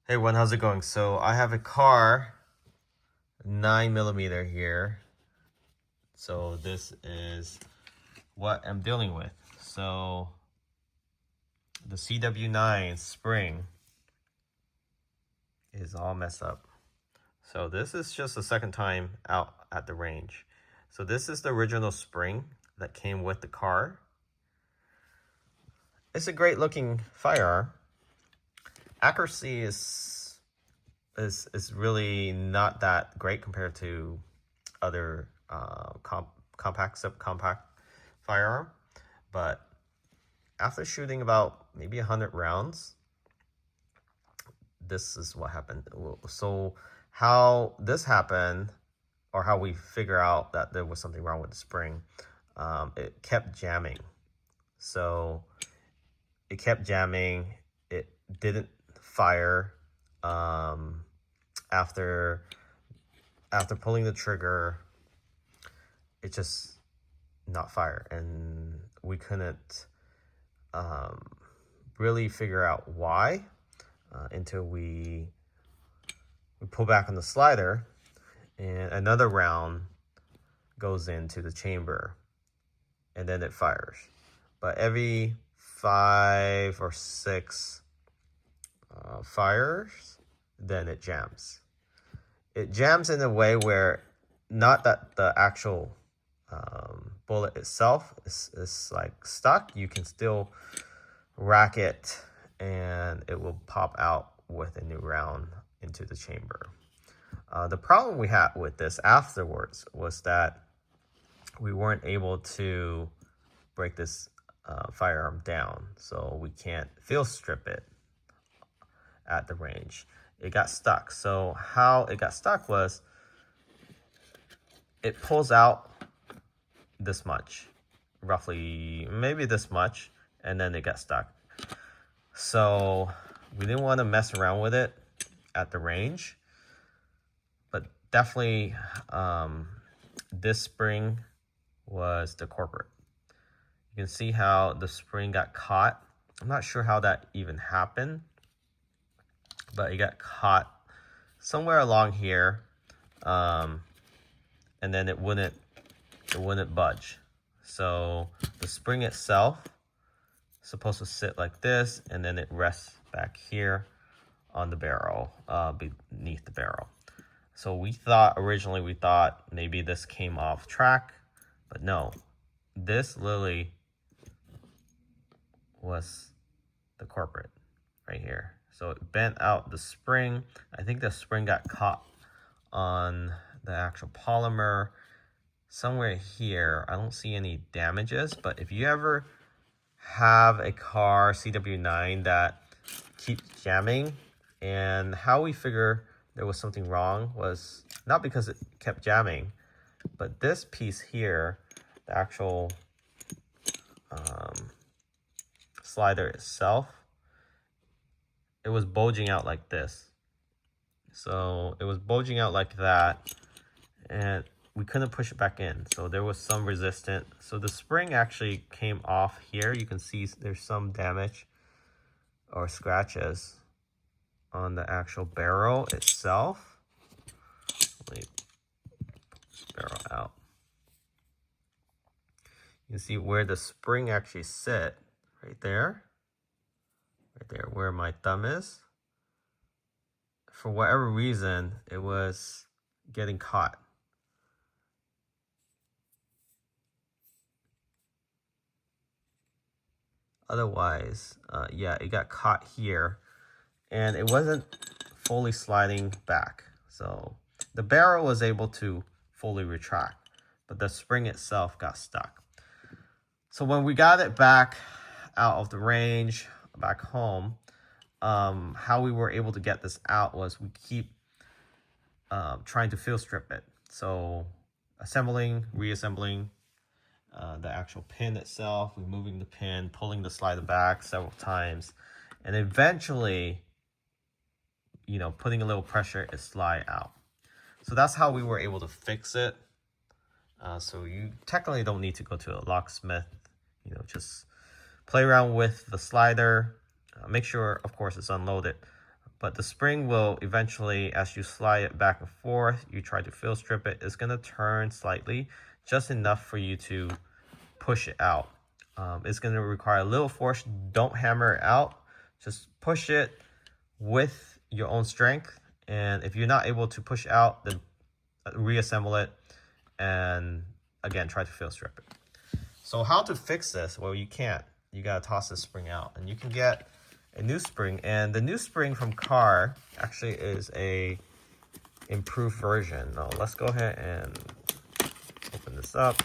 Hey everyone, how's it going? So I have a Kahr 9mm here. So this is what I'm dealing with. So the CW9 spring is all messed up. So this is just the second time out at the range. So this is the original spring that came with the car. It's a great looking firearm. Accuracy is really not that great compared to other subcompact firearm, but after shooting about maybe 100 rounds, this is what happened. So how this happened, or how we figure out that there was something wrong with the spring, it kept jamming. So it kept jamming. It didn't fire after pulling the trigger. It just not fire, and we couldn't really figure out why until we pull back on the slider and another round goes into the chamber and then it fires. But every 5 or 6 fires, then it jams. It jams in a way where not that the actual bullet itself is like stuck. You can still rack it and it will pop out with a new round into the chamber. The problem we had with this afterwards was that we weren't able to break this firearm down, so we can't field strip it at the range. It got stuck. So how it got stuck was it pulls out this much, roughly maybe this much, and then it got stuck. So we didn't want to mess around with it at the range, but definitely this spring was the culprit. You can see how the spring got caught. I'm not sure how that even happened, but it got caught somewhere along here, and then it wouldn't budge. So the spring itself is supposed to sit like this, and then it rests back here on the barrel, beneath the barrel. So originally we thought maybe this came off track, but no, this literally was the culprit right here. So it bent out the spring. I think the spring got caught on the actual polymer somewhere here. I don't see any damages, but if you ever have a Kahr CW9 that keeps jamming, and how we figure there was something wrong was not because it kept jamming, but this piece here, the actual slider itself, it was bulging out like this. So it was bulging out like that, and we couldn't push it back in. So there was some resistance. So the spring actually came off here. You can see there's some damage or scratches on the actual barrel itself. Let me pull this barrel out. You can see where the spring actually sit, right there where my thumb is. For whatever reason, it was getting caught. Otherwise, yeah, it got caught here, and it wasn't fully sliding back. So the barrel was able to fully retract, but the spring itself got stuck. So when we got it back out of the range, back home, how we were able to get this out was we keep trying to field strip it. So assembling, reassembling the actual pin itself, removing the pin, pulling the slider back several times, and eventually, you know, putting a little pressure, it slide out. So that's how we were able to fix it. So you technically don't need to go to a locksmith, you know, just play around with the slider. Make sure, of course, it's unloaded but the spring will eventually, as you slide it back and forth, you try to field strip it, it's gonna turn slightly, just enough for you to push it out. It's gonna require a little force. Don't hammer it out, just push it with your own strength. And if you're not able to push out, then reassemble it and again try to field strip it. So how to fix this? Well, you can't. You gotta toss this spring out, and you can get a new spring. And the new spring from Kahr actually is a improved version. Now let's go ahead and open this up.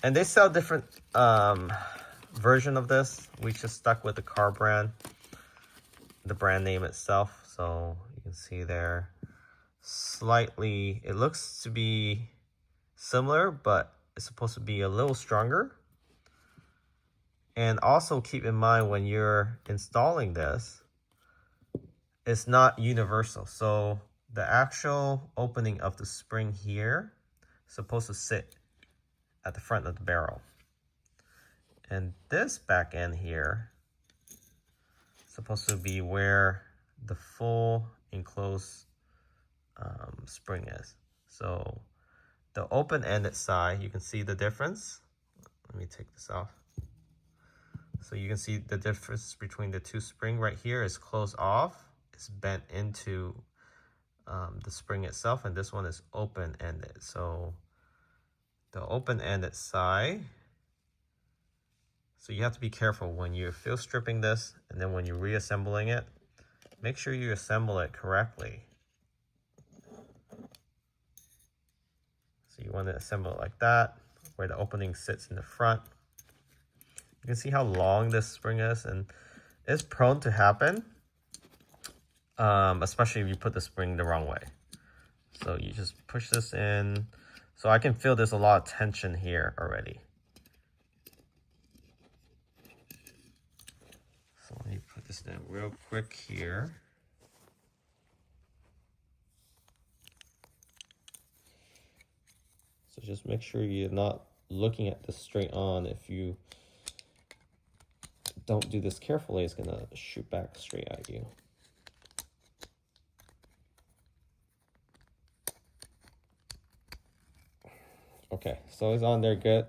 And they sell different version of this. We just stuck with the Kahr brand, the brand name itself. So you can see there, slightly, it looks to be similar, but it's supposed to be a little stronger. And also keep in mind when you're installing this, it's not universal. So the actual opening of the spring here is supposed to sit at the front of the barrel. And this back end here is supposed to be where the full enclosed spring is. So the open-ended side, you can see the difference. Let me take this off. So you can see the difference between the two spring right here is closed off. It's bent into the spring itself, and this one is open-ended. So the open-ended side, so you have to be careful when you're field stripping this, and then when you're reassembling it, make sure you assemble it correctly. So you want to assemble it like that, where the opening sits in the front. You can see how long this spring is, and it's prone to happen, especially if you put the spring the wrong way. So you just push this in. So I can feel there's a lot of tension here already. So let me put this in real quick here. So just make sure you're not looking at this straight on. If you don't do this carefully, it's gonna shoot back straight at you. Okay, so it's on there good.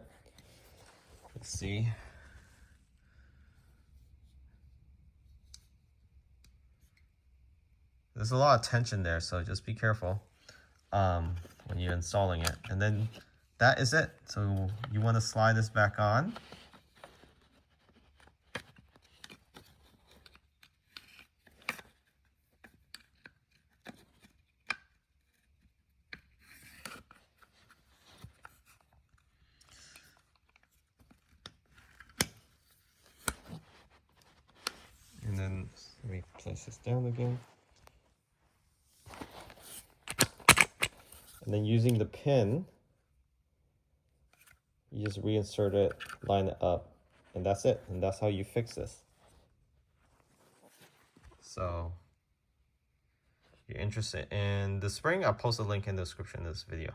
Let's see. There's a lot of tension there, so just be careful when you're installing it. And then that is it. So you want to slide this back on. And then let me place this down again. And then using the pin, you just reinsert it, line it up, and that's it. And that's how you fix this. So if you're interested in the spring, I'll post a link in the description of this video.